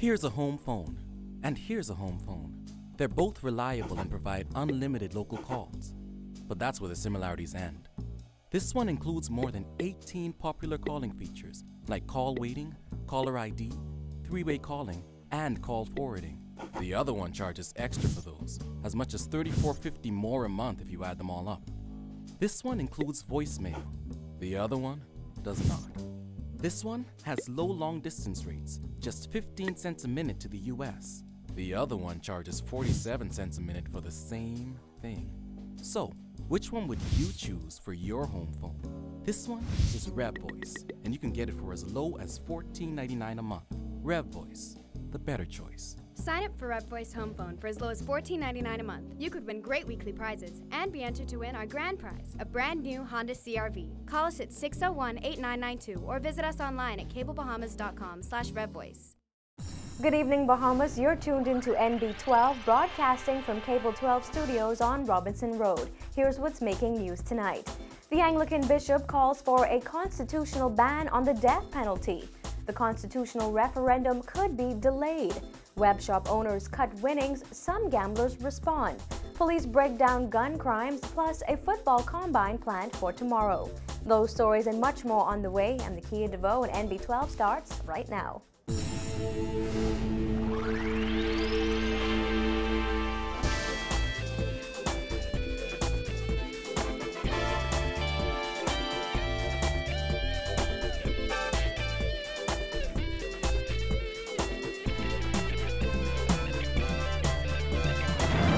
Here's a home phone, and here's a home phone. They're both reliable and provide unlimited local calls. But that's where the similarities end. This one includes more than 18 popular calling features, like call waiting, caller ID, three-way calling, and call forwarding. The other one charges extra for those, as much as $34.50 more a month if you add them all up. This one includes voicemail. The other one does not. This one has low long-distance rates, just 15 cents a minute to the US. The other one charges 47 cents a minute for the same thing. So, which one would you choose for your home phone? This one is Revvo, and you can get it for as low as $14.99 a month. Revvo, the better choice. Sign up for Revvo Home Phone for as low as $14.99 a month. You could win great weekly prizes and be entered to win our grand prize, a brand new Honda CR-V. Call us at 601-8992 or visit us online at cablebahamas.com/Revvoice. Good evening, Bahamas. You're tuned into NB12, broadcasting from Cable 12 studios on Robinson Road. Here's what's making news tonight. The Anglican bishop calls for a constitutional ban on the death penalty. The constitutional referendum could be delayed. Web shop owners cut winnings, some gamblers respond. Police break down gun crimes, plus a football combine planned for tomorrow. Those stories and much more on the way, and the Kia DeVoe and NB12 starts right now.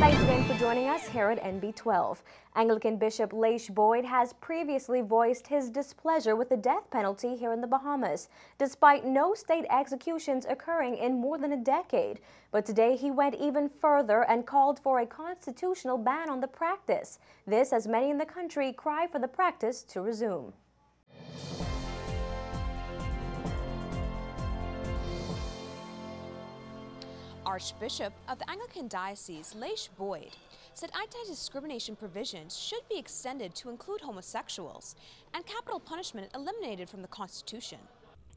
Thanks again for joining us here at NB12. Anglican Bishop Laish Boyd has previously voiced his displeasure with the death penalty here in the Bahamas, despite no state executions occurring in more than a decade. But today he went even further and called for a constitutional ban on the practice. This as many in the country cry for the practice to resume. Archbishop of the Anglican Diocese, Laish Boyd, said anti-discrimination provisions should be extended to include homosexuals and capital punishment eliminated from the Constitution.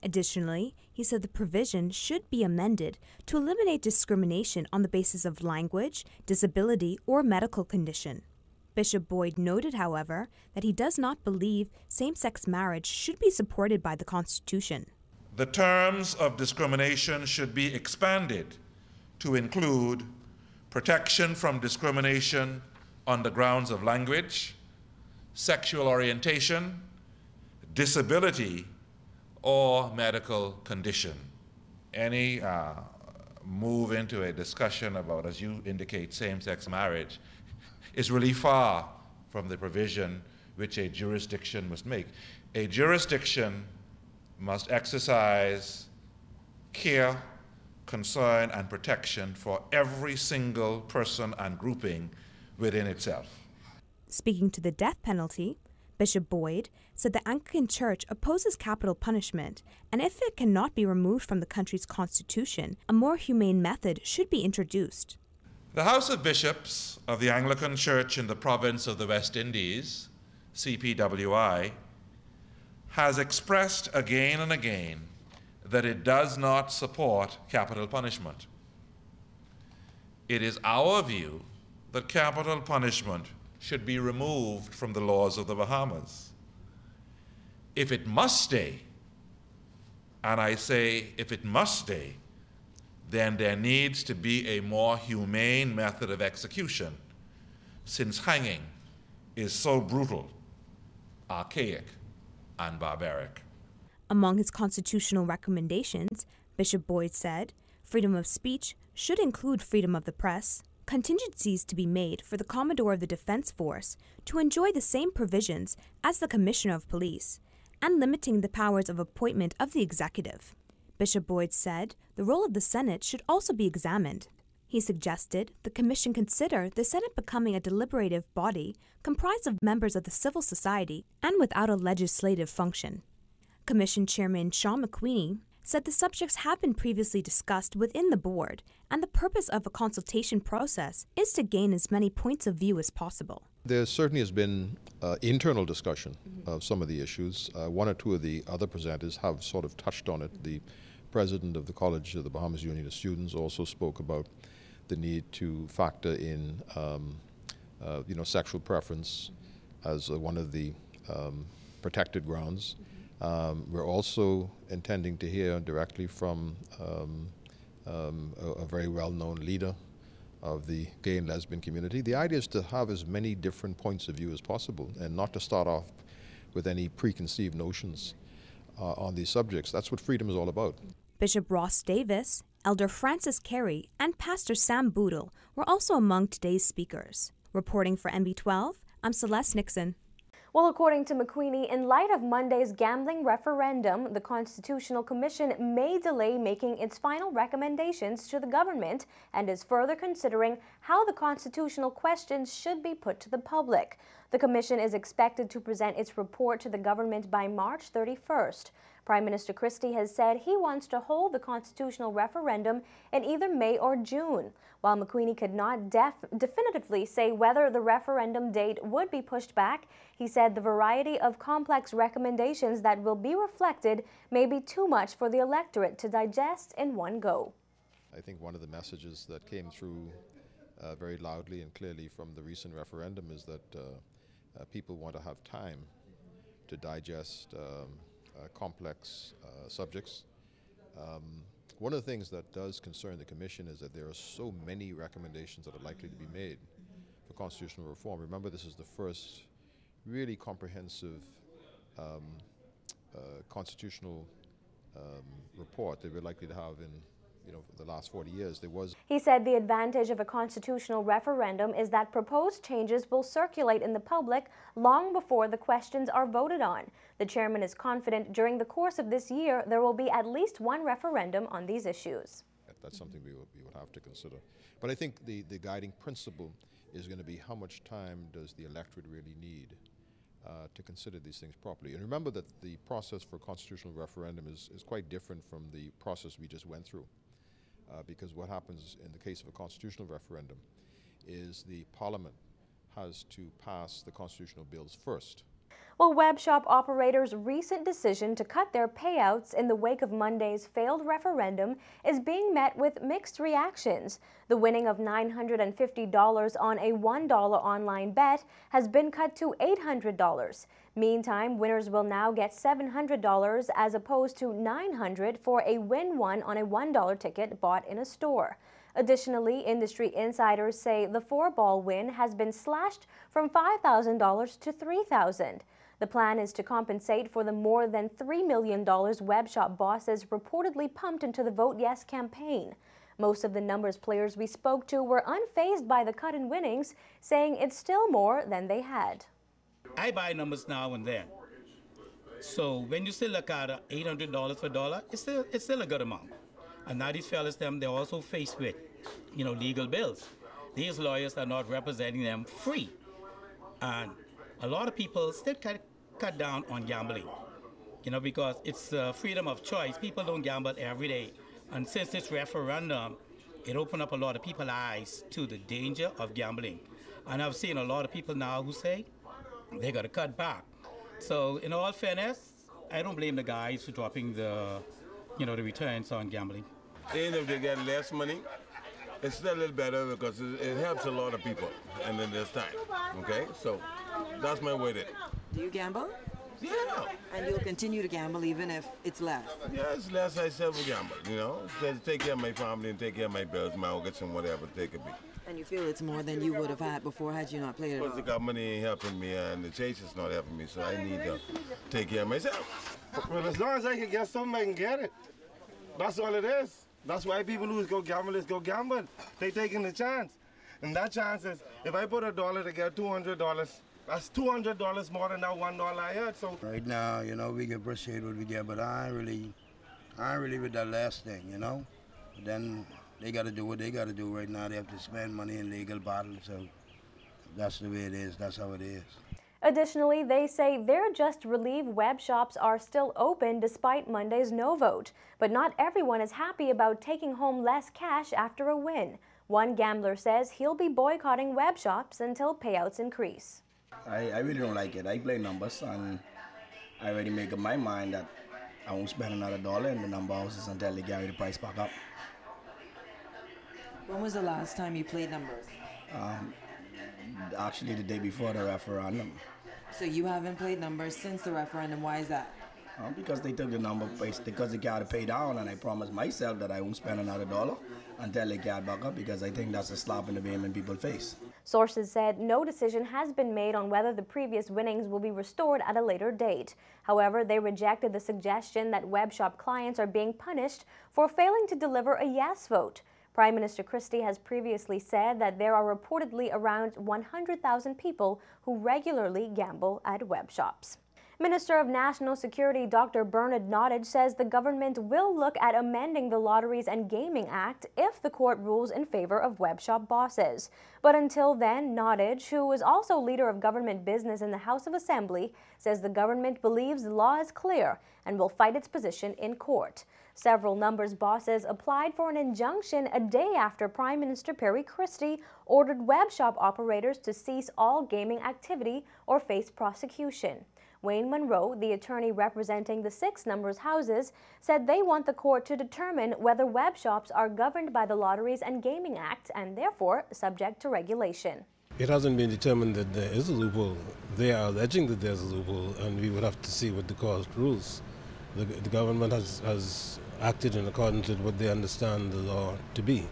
Additionally, he said the provision should be amended to eliminate discrimination on the basis of language, disability, or medical condition. Bishop Boyd noted, however, that he does not believe same-sex marriage should be supported by the Constitution. The terms of discrimination should be expanded to include protection from discrimination on the grounds of language, sexual orientation, disability, or medical condition. Any move into a discussion about, as you indicate, same-sex marriage is really far from the provision which a jurisdiction must make. A jurisdiction must exercise care, concern, and protection for every single person and grouping within itself. Speaking to the death penalty, Bishop Boyd said the Anglican Church opposes capital punishment, and if it cannot be removed from the country's constitution, a more humane method should be introduced. The House of Bishops of the Anglican Church in the province of the West Indies, CPWI, has expressed again and again that it does not support capital punishment. It is our view that capital punishment should be removed from the laws of the Bahamas. If it must stay, and I say if it must stay, then there needs to be a more humane method of execution, since hanging is so brutal, archaic, and barbaric. Among his constitutional recommendations, Bishop Boyd said, freedom of speech should include freedom of the press, contingencies to be made for the Commodore of the Defense Force to enjoy the same provisions as the Commissioner of Police, and limiting the powers of appointment of the executive. Bishop Boyd said the role of the Senate should also be examined. He suggested the Commission consider the Senate becoming a deliberative body comprised of members of the civil society and without a legislative function. Commission Chairman Sean McQueenie said the subjects have been previously discussed within the board, and the purpose of a consultation process is to gain as many points of view as possible. There certainly has been internal discussion of some of the issues. One or two of the other presenters have sort of touched on it. The president of the College of the Bahamas Union of Students also spoke about the need to factor in, sexual preference as one of the protected grounds. We're also intending to hear directly from a very well-known leader of the gay and lesbian community. The idea is to have as many different points of view as possible and not to start off with any preconceived notions on these subjects. That's what freedom is all about. Bishop Ross Davis, Elder Francis Carey, and Pastor Sam Boodle were also among today's speakers. Reporting for NB12, I'm Celeste Nixon. Well, according to McQueenie, in light of Monday's gambling referendum, the Constitutional Commission may delay making its final recommendations to the government and is further considering how the constitutional questions should be put to the public. The Commission is expected to present its report to the government by March 31st. Prime Minister Christie has said he wants to hold the constitutional referendum in either May or June. While McQueenie could not definitively say whether the referendum date would be pushed back, he said the variety of complex recommendations that will be reflected may be too much for the electorate to digest in one go. I think one of the messages that came through very loudly and clearly from the recent referendum is that people want to have time to digest complex subjects. One of the things that does concern the Commission is that there are so many recommendations that are likely to be made for constitutional reform. Remember, this is the first really comprehensive constitutional report that we're likely to have in the last 40 years. He said the advantage of a constitutional referendum is that proposed changes will circulate in the public long before the questions are voted on. The chairman is confident during the course of this year there will be at least one referendum on these issues. That's something we would have to consider. But I think the guiding principle is going to be how much time does the electorate really need to consider these things properly. And remember that the process for a constitutional referendum is quite different from the process we just went through. Because what happens in the case of a constitutional referendum is the Parliament has to pass the constitutional bills first. Well, web shop operators' recent decision to cut their payouts in the wake of Monday's failed referendum is being met with mixed reactions. The winning of $950 on a $1 online bet has been cut to $800. Meantime, winners will now get $700 as opposed to $900 for a win one on a $1 ticket bought in a store. Additionally, industry insiders say the 4-ball win has been slashed from $5,000 to $3,000. The plan is to compensate for the more than $3 million web shop bosses reportedly pumped into the Vote Yes campaign. Most of the numbers players we spoke to were unfazed by the cut in winnings, saying it's still more than they had. I buy numbers now and then. So when you still look at $800 for a dollar, it's still a good amount. And now these fellas, they're also faced with, legal bills. These lawyers are not representing them free. And a lot of people still cut down on gambling, because it's freedom of choice. People don't gamble every day. And since this referendum, it opened up a lot of people's eyes to the danger of gambling. And I've seen a lot of people now who say they got to cut back. So in all fairness, I don't blame the guys for dropping the returns on gambling. Even if they get less money, it's still a little better because it helps a lot of people and in this time, okay? So that's my way to it. Do you gamble? Yeah. And you'll continue to gamble even if it's less? Yeah, it's less I still will gamble, to take care of my family and take care of my bills, my mortgage and whatever they could be. And you feel it's more than you would have had before had you not played at all? Because the government ain't helping me and the church is not helping me, so I need to take care of myself. Well, as long as I can get something, I can get it. That's all it is. That's why people who go gamble. They taking the chance. And that chance is, if I put $1 to get $200, that's $200 more than that $1 I had. So right now, we can appreciate what we get, but I ain't really with that last thing, But then they got to do what they got to do right now. They have to spend money in legal battles, so that's the way it is. That's how it is. Additionally, they say they're just relieved web shops are still open despite Monday's no vote. But not everyone is happy about taking home less cash after a win. One gambler says he'll be boycotting web shops until payouts increase. I really don't like it. I play numbers and I already make up my mind that I won't spend another dollar in the number of houses until they carry the price back up. When was the last time you played numbers? Actually, the day before the referendum. So you haven't played numbers since the referendum. Why is that? Because they took the number price, because they got to pay down, and I promised myself that I won't spend another dollar until they get back up, because I think that's a slap in the game in people's face. Sources said no decision has been made on whether the previous winnings will be restored at a later date. However, they rejected the suggestion that web shop clients are being punished for failing to deliver a yes vote. Prime Minister Christie has previously said that there are reportedly around 100,000 people who regularly gamble at web shops. Minister of National Security Dr. Bernard Nottage says the government will look at amending the Lotteries and Gaming Act if the court rules in favor of web shop bosses. But until then, Nottage, who is also leader of government business in the House of Assembly, says the government believes the law is clear and will fight its position in court. Several numbers bosses applied for an injunction a day after Prime Minister Perry Christie ordered web shop operators to cease all gaming activity or face prosecution. Wayne Monroe, the attorney representing the 6 numbers houses, said they want the court to determine whether web shops are governed by the Lotteries and Gaming Act and therefore subject to regulation. It hasn't been determined that there is a loophole. They are alleging that there's a loophole, and we would have to see what the court rules. The government has acted in accordance with what they understand the law to be.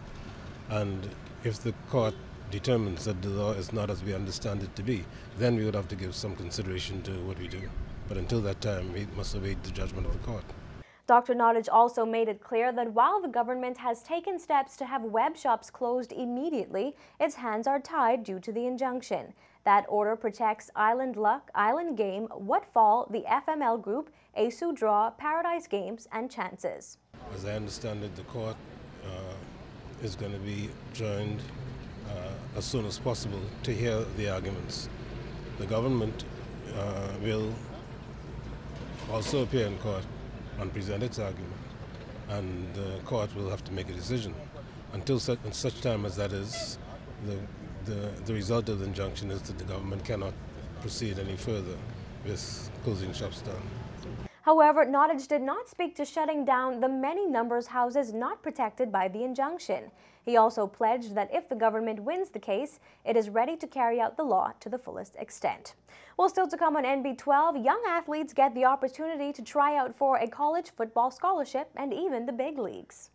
And if the court determines that the law is not as we understand it to be, then we would have to give some consideration to what we do. But until that time, we must await the judgment of the court. Dr. Nottage also made it clear that while the government has taken steps to have web shops closed immediately, its hands are tied due to the injunction. That order protects Island Luck, Island Game, Whatfall, the FML Group, Asu Draw, Paradise Games, and Chances. As I understand it, the court is going to be joined as soon as possible to hear the arguments. The government will also appear in court and present its argument, and the court will have to make a decision. Until such time as that is, the result of the injunction is that the government cannot proceed any further with closing shops down. However, Nottage did not speak to shutting down the many numbers houses not protected by the injunction. He also pledged that if the government wins the case, it is ready to carry out the law to the fullest extent. Well, still to come on NB12, young athletes get the opportunity to try out for a college football scholarship and even the big leagues.